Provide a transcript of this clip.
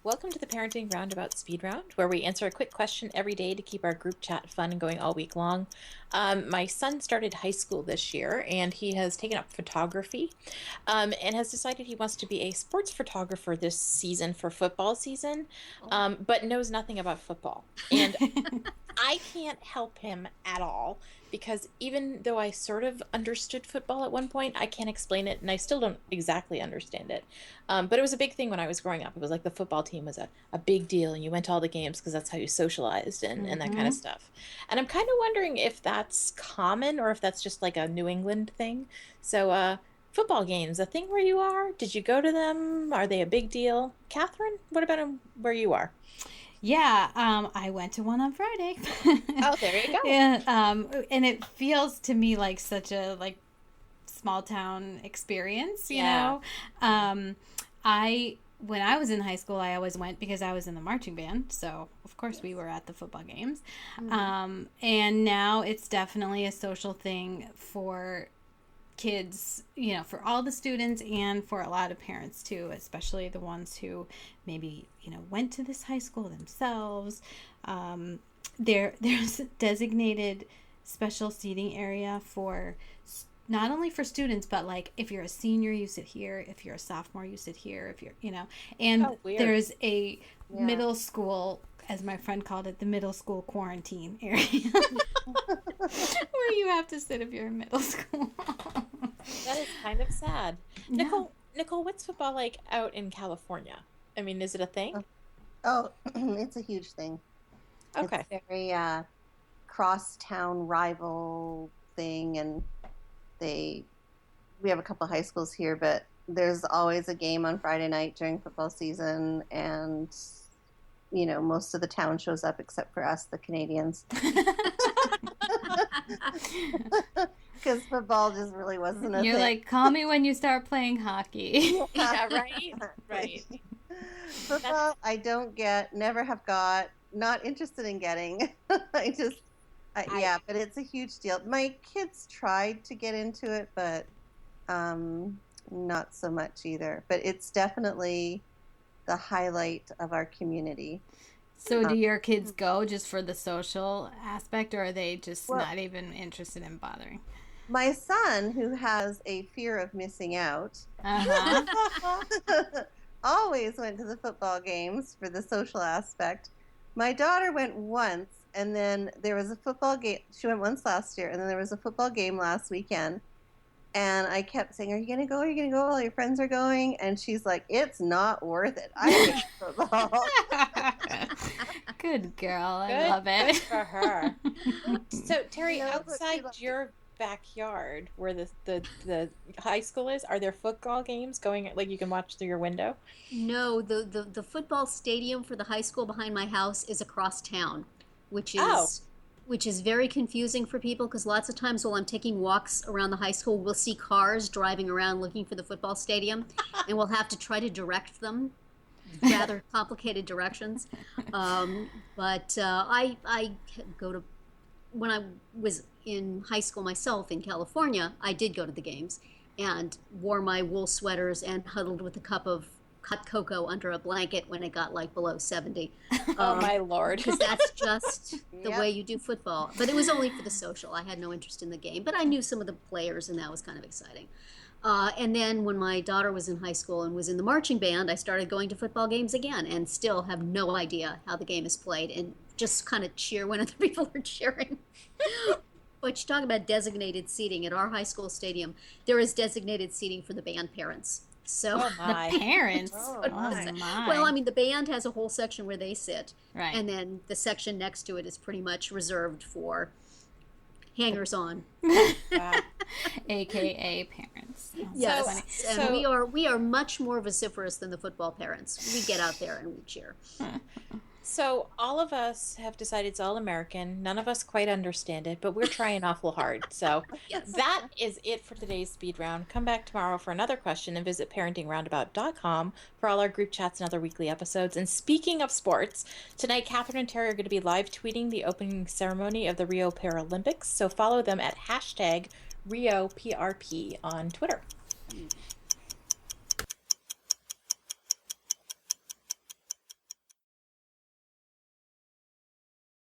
Welcome to the Parenting Roundabout Speed Round, where we answer a quick question every day to keep our group chat fun and going all week long. My son started high school this year, and he has taken up photography and has decided he wants to be a sports photographer this season for football season, but knows nothing about football. And I can't help him at all because even though I sort of understood football at one point, I can't explain it, and I still don't exactly understand it. But it was a big thing when I was growing up. It was like the football team was a big deal, and you went to all the games because that's how you socialized and that kind of stuff. And I'm kind of wondering if that's common or if that's just like a New England thing. So, football games, a thing where you are? Did you go to them? Are they a big deal? Catherine, what about where you are? Yeah, I went to one on Friday. Oh, there you go. And it feels to me like such a small town experience, you know. When I was in high school, I always went because I was in the marching band, so of course we were at the football games. And now it's definitely a social thing for kids, you know, for all the students and for a lot of parents too, especially the ones who maybe, you know, went to this high school themselves. There's a designated special seating area for not only for students, but like if you're a senior, you sit here. If you're a sophomore, you sit here. If you're, you know, and there's a middle school, as my friend called it, the middle school quarantine area where you have to sit if you're in middle school. That is kind of sad. Yeah. Nicole, what's football like out in California? I mean, is it a thing? Oh, it's a huge thing. Okay. It's very cross-town rival thing, and we have a couple of high schools here, but there's always a game on Friday night during football season, and you know, most of the town shows up except for us, the Canadians. Because football just really wasn't a You're thing. like, call me when you start playing hockey. Yeah, right. Football, I don't get, never have got, not interested in getting. Yeah, but it's a huge deal. My kids tried to get into it, but not so much either. But it's definitely the highlight of our community. So do your kids go just for the social aspect, or are they just not even interested in bothering? My son, who has a fear of missing out, always went to the football games for the social aspect. My daughter went once, and then there was a football game. She went once last year, and then there was a football game last weekend. And I kept saying, are you going to go? Are you going to go? All your friends are going. And she's like, it's not worth it. I hate football. Good girl. I love it. Good for her. So, Terry, outside your backyard where the high school is, are there football games going, like you can watch through your window? No, the football stadium for the high school behind my house is across town, which is very confusing for people because lots of times while I'm taking walks around the high school, we'll see cars driving around looking for the football stadium, and we'll have to try to direct them, rather complicated directions. But I go to, when I was in high school myself in California, I did go to the games and wore my wool sweaters and huddled with a cup of hot cocoa under a blanket when it got like below 70. Oh my Lord. Because that's just the way you do football. But it was only for the social. I had no interest in the game, but I knew some of the players, and that was kind of exciting. And then when my daughter was in high school and was in the marching band, I started going to football games again and still have no idea how the game is played and just kind of cheer when other people are cheering. But you talk about designated seating. At our high school stadium, there is designated seating for the band parents. So the parents. My. Well, I mean, the band has a whole section where they sit, right, and then the section next to it is pretty much reserved for hangers-on, AKA parents. Yes, so, and we are much more vociferous than the football parents. We get out there and we cheer. So all of us have decided it's all American. None of us quite understand it, but we're trying awful hard. So yes. That is it for today's speed round. Come back tomorrow for another question and visit parentingroundabout.com for all our group chats and other weekly episodes. And speaking of sports, tonight Catherine and Terry are going to be live tweeting the opening ceremony of the Rio Paralympics. So follow them at #RioPRP on Twitter.